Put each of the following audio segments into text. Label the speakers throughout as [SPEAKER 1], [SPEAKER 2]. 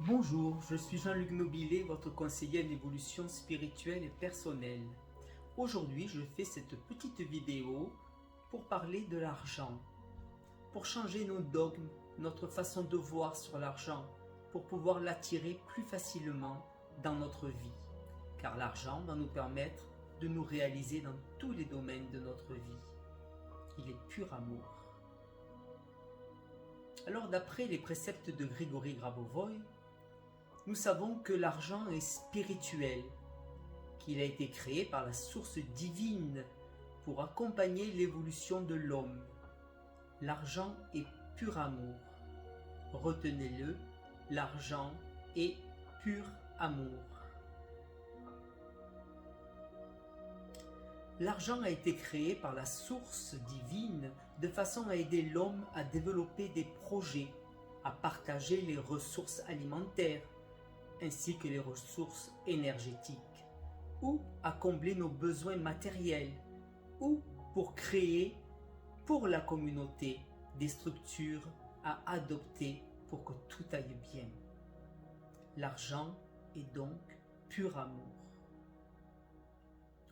[SPEAKER 1] Bonjour, je suis Jean-Luc Nobilet, votre conseiller en évolution spirituelle et personnelle. Aujourd'hui, je fais cette petite vidéo pour parler de l'argent, pour changer nos dogmes, notre façon de voir sur l'argent, pour pouvoir l'attirer plus facilement dans notre vie. Car l'argent va nous permettre de nous réaliser dans tous les domaines de notre vie. Il est pur amour. Alors, d'après les préceptes de Grigory Grabovoï, nous savons que l'argent est spirituel, qu'il a été créé par la source divine pour accompagner l'évolution de l'homme. L'argent est pur amour. Retenez-le, l'argent est pur amour. L'argent a été créé par la source divine de façon à aider l'homme à développer des projets, à partager les ressources alimentaires, ainsi que les ressources énergétiques, ou à combler nos besoins matériels, ou pour créer pour la communauté des structures à adopter pour que tout aille bien. L'argent est donc pur amour.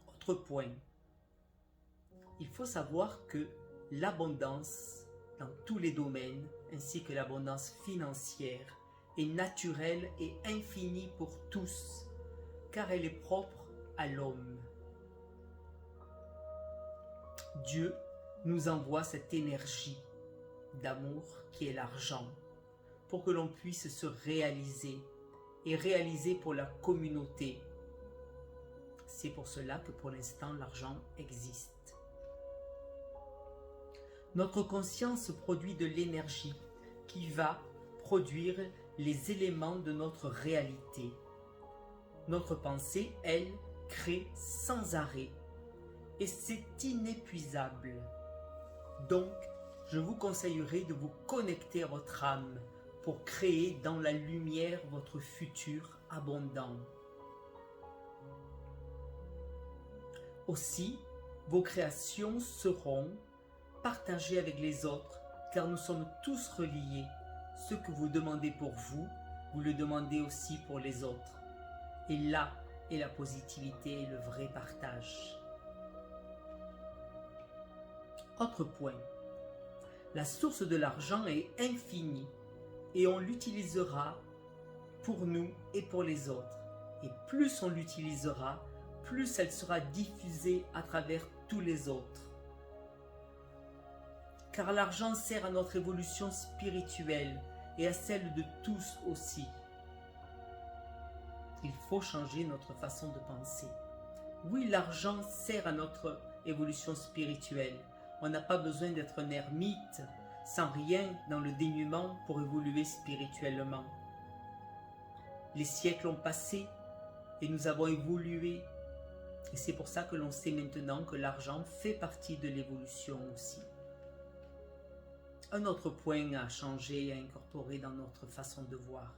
[SPEAKER 1] Autre point, il faut savoir que l'abondance dans tous les domaines, ainsi que l'abondance financière, est naturelle et infinie pour tous, car elle est propre à l'homme. Dieu nous envoie cette énergie d'amour qui est l'argent, pour que l'on puisse se réaliser et réaliser pour la communauté. C'est pour cela que pour l'instant l'argent existe. Notre conscience produit de l'énergie qui va produire les éléments de notre réalité. Notre pensée, elle, crée sans arrêt et c'est inépuisable. Donc, je vous conseillerais de vous connecter à votre âme pour créer dans la lumière votre futur abondant. Aussi, vos créations seront partagées avec les autres car nous sommes tous reliés. Ce que vous demandez pour vous, vous le demandez aussi pour les autres. Et là est la positivité et le vrai partage. Autre point, la source de l'argent est infinie et on l'utilisera pour nous et pour les autres. Et plus on l'utilisera, plus elle sera diffusée à travers tous les autres. Car l'argent sert à notre évolution spirituelle et à celle de tous aussi. Il faut changer notre façon de penser. Oui, l'argent sert à notre évolution spirituelle. On n'a pas besoin d'être un ermite, sans rien dans le dénuement pour évoluer spirituellement. Les siècles ont passé et nous avons évolué. Et c'est pour ça que l'on sait maintenant que l'argent fait partie de l'évolution aussi. Un autre point à changer et à incorporer dans notre façon de voir.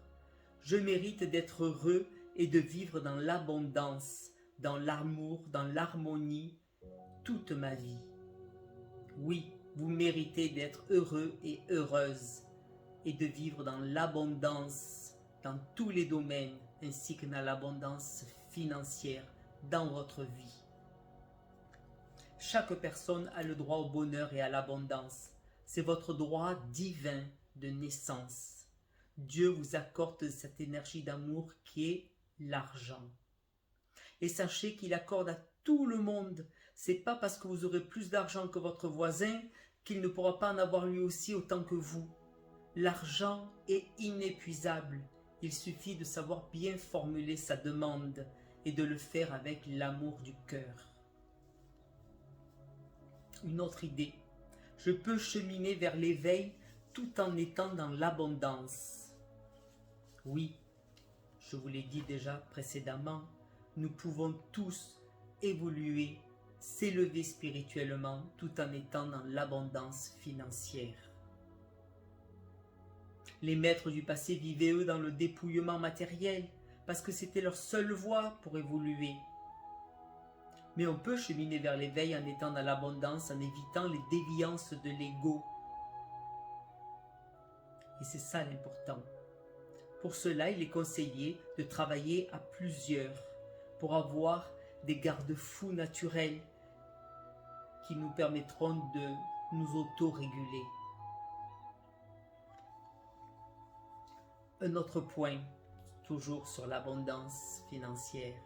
[SPEAKER 1] Je mérite d'être heureux et de vivre dans l'abondance, dans l'amour, dans l'harmonie, toute ma vie. Oui, vous méritez d'être heureux et heureuse et de vivre dans l'abondance, dans tous les domaines, ainsi que dans l'abondance financière dans votre vie. Chaque personne a le droit au bonheur et à l'abondance. C'est votre droit divin de naissance. Dieu vous accorde cette énergie d'amour qui est l'argent. Et sachez qu'il accorde à tout le monde. C'est pas parce que vous aurez plus d'argent que votre voisin qu'il ne pourra pas en avoir lui aussi autant que vous. L'argent est inépuisable. Il suffit de savoir bien formuler sa demande et de le faire avec l'amour du cœur. Une autre idée. Je peux cheminer vers l'éveil tout en étant dans l'abondance. Oui, je vous l'ai dit déjà précédemment, nous pouvons tous évoluer, s'élever spirituellement tout en étant dans l'abondance financière. Les maîtres du passé vivaient eux dans le dépouillement matériel parce que c'était leur seule voie pour évoluer. Mais on peut cheminer vers l'éveil en étant dans l'abondance, en évitant les déviances de l'ego. Et c'est ça l'important. Pour cela, il est conseillé de travailler à plusieurs pour avoir des garde-fous naturels qui nous permettront de nous auto-réguler. Un autre point, toujours sur l'abondance financière,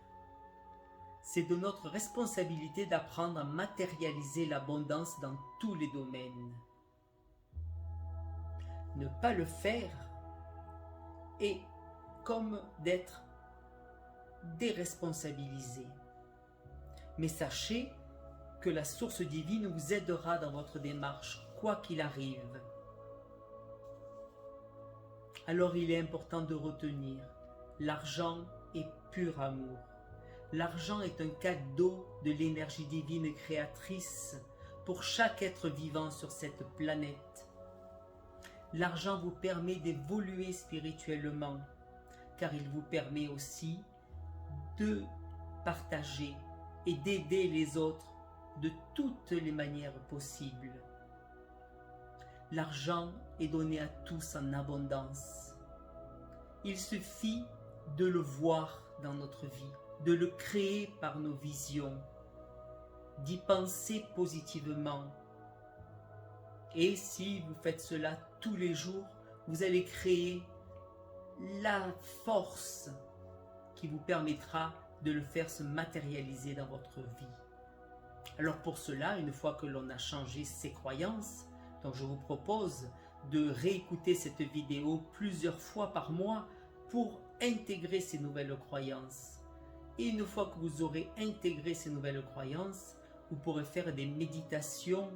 [SPEAKER 1] c'est de notre responsabilité d'apprendre à matérialiser l'abondance dans tous les domaines. Ne pas le faire est comme d'être déresponsabilisé. Mais sachez que la source divine vous aidera dans votre démarche, quoi qu'il arrive. Alors il est important de retenir, l'argent est pur amour. L'argent est un cadeau de l'énergie divine créatrice pour chaque être vivant sur cette planète. L'argent vous permet d'évoluer spirituellement, car il vous permet aussi de partager et d'aider les autres de toutes les manières possibles. L'argent est donné à tous en abondance. Il suffit de le voir dans notre vie, de le créer par nos visions, d'y penser positivement. Et si vous faites cela tous les jours, vous allez créer la force qui vous permettra de le faire se matérialiser dans votre vie. Alors pour cela, une fois que l'on a changé ses croyances, donc je vous propose de réécouter cette vidéo plusieurs fois par mois pour intégrer ces nouvelles croyances. Et une fois que vous aurez intégré ces nouvelles croyances, vous pourrez faire des méditations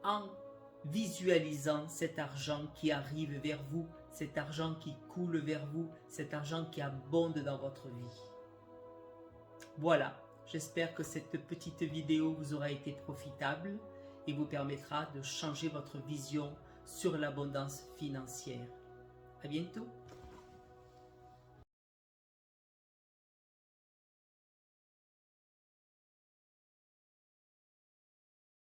[SPEAKER 1] en visualisant cet argent qui arrive vers vous, cet argent qui coule vers vous, cet argent qui abonde dans votre vie. Voilà, j'espère que cette petite vidéo vous aura été profitable et vous permettra de changer votre vision sur l'abondance financière. À bientôt.